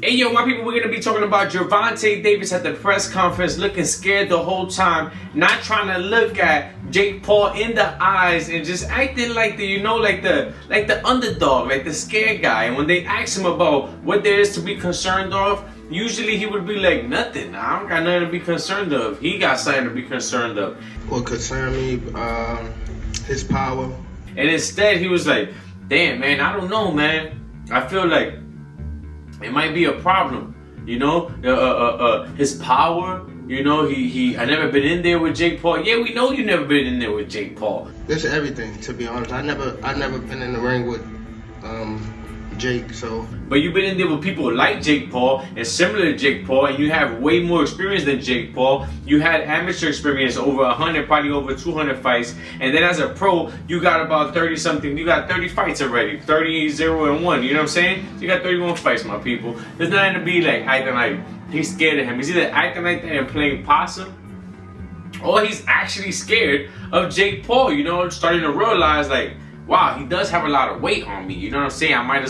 Hey yo, my people, we're gonna be talking about Gervonta at the press conference, looking scared the whole time, not trying to look at Jakepaul in the eyes and just acting like the, like the underdog, like the scared guy. And when they ask him about what there is to be concerned of, usually he would be like, nothing. I don't got nothing to be concerned of. He got something to be concerned of. What concerned me, his power. And instead, he was like, damn, man, I don't know, man. I feel like it might be a problem, his power, I never been in there with Jakepaul. Yeah, we know you never been in there with Jakepaul. It's everything, to be honest. I never been in the ring with Jake, so. But you've been in there with people like Jakepaul and similar to Jakepaul, and you have way more experience than Jakepaul. You had amateur experience, over 100, probably over 200 fights, and then as a pro, you got about 30 something. You got 30 fights already, 30, 0, and 1. You know what I'm saying? You got 31 fights, my people. There's nothing to be like acting like he's scared of him. He's either acting like that and playing possum, or he's actually scared of Jakepaul. Starting to realize like, wow, he does have a lot of weight on me. You know what I'm saying? I might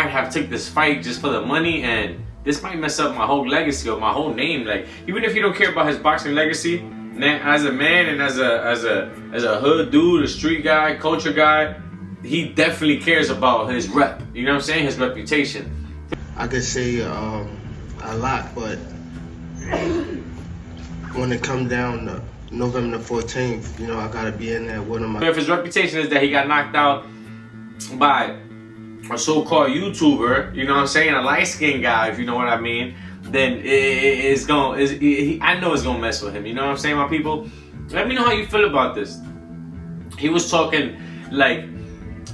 have took this fight just for the money, and this might mess up my whole legacy or my whole name. Like, even if you don't care about his boxing legacy, man, as a man and as a hood dude, a street guy, culture guy, he definitely cares about his rep. You know what I'm saying? His reputation. I could say a lot, but when it comes down to November the 14th, I gotta be in there with him. If his reputation is that he got knocked out by a so-called YouTuber, you know what I'm saying, a light-skinned guy, if you know what I mean, then I know it's gonna mess with him. You know what I'm saying, my people? Let me know how you feel about this. He was talking like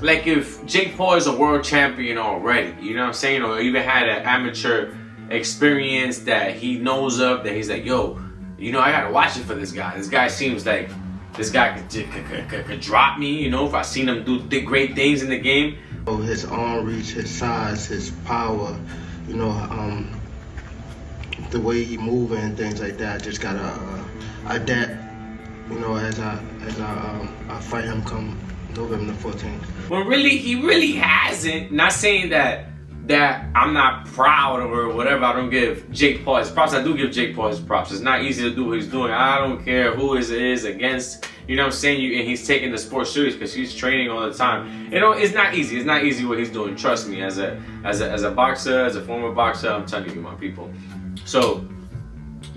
if Jakepaul is a world champion already, you know what I'm saying, or even had an amateur experience that he knows of, that he's like, yo, I gotta watch it for this guy. This guy seems like this guy could drop me, if I seen him do great things in the game. His arm reach, his size, his power, the way he moving and things like that. I just gotta adapt, as I fight him come November the 14th. Well, really, he really hasn't. Not saying that I'm not proud or whatever. I don't give Jakepaul his props. I do give Jakepaul his props. It's not easy to do what he's doing. I don't care who it is against. You know what I'm saying? And he's taking the sport serious because he's training all the time. It's not easy. It's not easy what he's doing. Trust me. As a boxer, as a former boxer, I'm telling you, my people. So,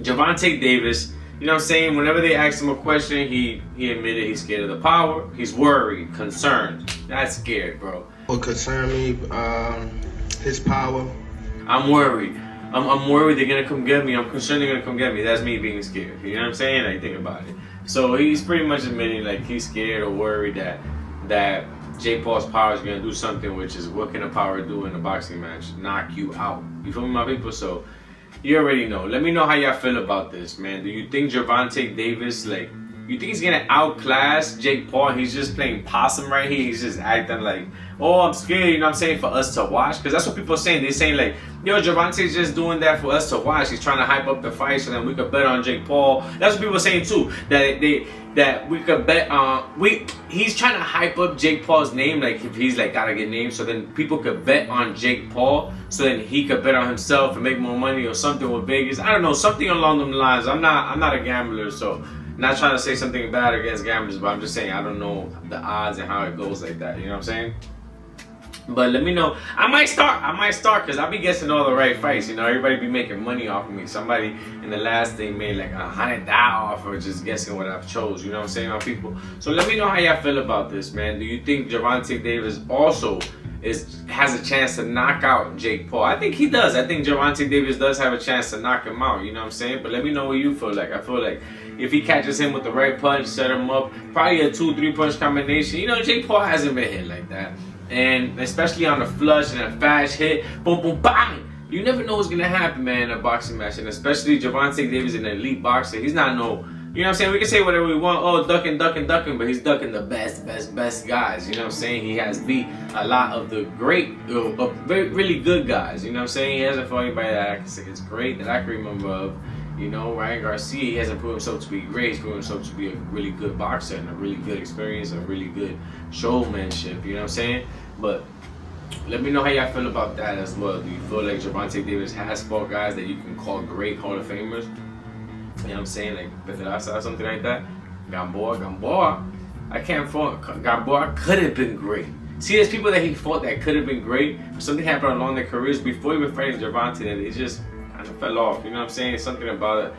Gervontadavis, you know what I'm saying? Whenever they asked him a question, he admitted he's scared of the power. He's worried, concerned. Not scared, bro. What concerned me, his power. I'm worried. I'm worried they're gonna come get me. I'm concerned they're gonna come get me. That's me being scared. You know what I'm saying? Like, think about it. So he's pretty much admitting like he's scared or worried that Jakepaul's power is gonna do something, which is what can a power do in a boxing match? Knock you out. You feel me, my people? So you already know. Let me know how y'all feel about this, man. Do you think Gervontadavis, you think he's gonna outclass Jakepaul? He's just playing possum right here. He's just acting like, oh, I'm scared, you know what I'm saying, for us to watch. Because that's what people are saying. They're saying like, yo, Gervonta's just doing that for us to watch. He's trying to hype up the fight so that we could bet on Jakepaul. That's what people are saying too. That we could bet on. He's trying to hype up Jakepaul's name, like if he's like got a good name, so then people could bet on Jakepaul, so then he could bet on himself and make more money or something with Vegas. I don't know, something along them lines. I'm not a gambler, so. Not trying to say something bad against gamblers, but I'm just saying I don't know the odds and how it goes like that. You know what I'm saying? But let me know. I might start because I be guessing all the right fights. Everybody be making money off of me. Somebody in the last thing made like $100 off of just guessing what I've chose. You know what I'm saying, my people? So let me know how y'all feel about this, man. Do you think Gervontadavis also has a chance to knock out Jakepaul? I think he does. I think Gervontadavis does have a chance to knock him out. You know what I'm saying? But let me know what you feel like. I feel like if he catches him with the right punch, set him up, probably a 2-3 punch combination. Jakepaul hasn't been hit like that. And especially on a flush and a fast hit, boom, boom, bang. You never know what's going to happen, man, in a boxing match. And especially Gervontadavis is an elite boxer. He's not no, you know what I'm saying? We can say whatever we want. Oh, ducking, but he's ducking the best guys. You know what I'm saying? He has beat a lot of the great, really good guys. You know what I'm saying? He hasn't fought anybody that I can say is great, that I can remember of. Ryan Garcia, he hasn't proven himself to be great. He's proven himself to be a really good boxer and a really good experience, a really good showmanship. You know what I'm saying? But Let me know how y'all feel about that as well. Do you feel like Gervonta Davis has fought guys that you can call great Hall of Famers? You know what I'm saying? Like Pedraza or something like that? Gamboa. I can't fault Gamboa. Could have been great. See, there's people that he fought that could have been great. But something happened along their careers before even fighting Gervonta that it just kind of fell off. You know what I'm saying? Something about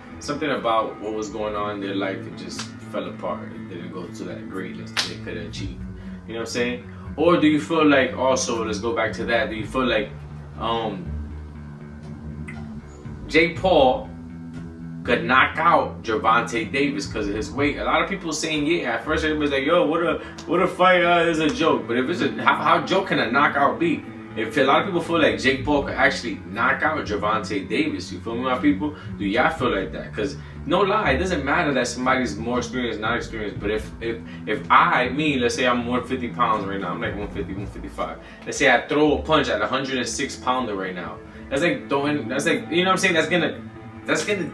what was going on in their life, it just fell apart. It didn't go to that greatness that they could have achieved. You know what I'm saying? Or do you feel like, also, let's go back to that, do you feel like Jakepaul could knock out Gervonta Davis because of his weight? A lot of people saying, yeah. At first everybody's like, yo, what a fight is a joke. But if it's how joke can a knockout be? If a lot of people feel like Jake Paul could actually knock out Gervonta Davis, you feel me, my people? Do y'all feel like that? Because no lie, it doesn't matter that somebody's more experienced, not experienced. But if let's say I'm 150 pounds right now, I'm like 150, 155. Let's say I throw a punch at a 106 pounder right now. That's like, you know what I'm saying?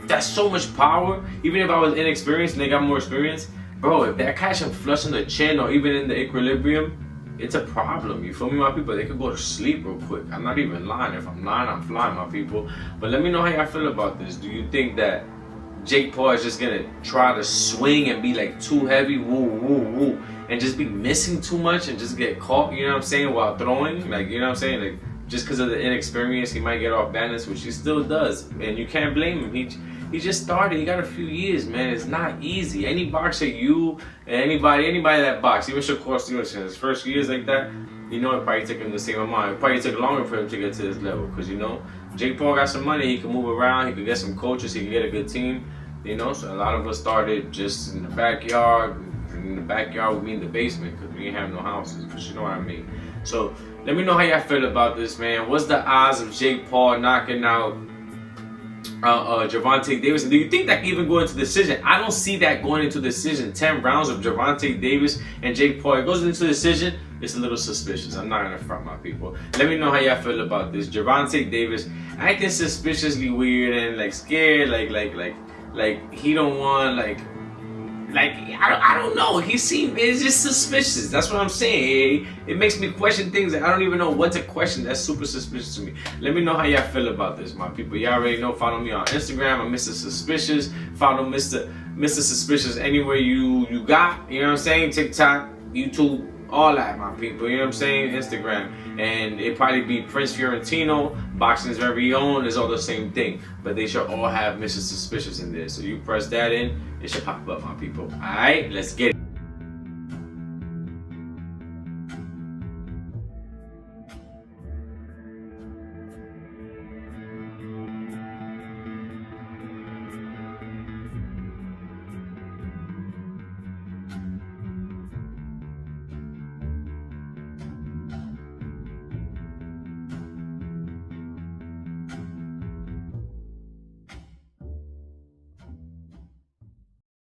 That's so much power. Even if I was inexperienced and they got more experience, bro, if that catch him flush in the chin or even in the equilibrium, it's a problem. You feel me, my people? They could go to sleep real quick. I'm not even lying. If I'm lying, I'm flying, my people. But let me know how y'all feel about this. Do you think that Jake Paul is just gonna try to swing and be like too heavy, woo, and just be missing too much and just get caught, you know what I'm saying, while throwing? Like, you know what I'm saying? Like, just because of the inexperience, he might get off balance, which he still does. And you can't blame him. He just started. He got a few years, man. It's not easy. Any boxer, you and anybody that box, even Shakur Stevenson, his first years like that, you know, it probably took him the same amount. It probably took longer for him to get to this level because, you know, Jake Paul got some money. He can move around. He could get some coaches. He can get a good team. You know, so a lot of us started just in the backyard. In the backyard, we mean the basement because we didn't have no houses. But you know what I mean. So let me know how y'all feel about this, man. What's the odds of Jake Paul knocking out Gervonta Davis? And do you think that can even go into decision? I don't see that going into decision. 10 rounds of Gervonta Davis and Jake Paul. It goes into decision. It's a little suspicious. I'm not gonna front, my people. Let me know how y'all feel about this. Gervonta Davis acting suspiciously weird and like scared, like he don't want I don't know. It's just suspicious. That's what I'm saying. It makes me question things that I don't even know what to question. That's super suspicious to me. Let me know how y'all feel about this, my people. Y'all already know. Follow me on Instagram. I'm Mr. Suspicious. Follow Mr. Suspicious anywhere you got. You know what I'm saying? TikTok, YouTube, all that, my people. You know what I'm saying? Instagram. And it probably be Prince Fiorentino, Boxing's very own. It's all the same thing. But they should all have Mr. Suspicious in there. So you press that in, it should pop up, my people. Alright, let's get it.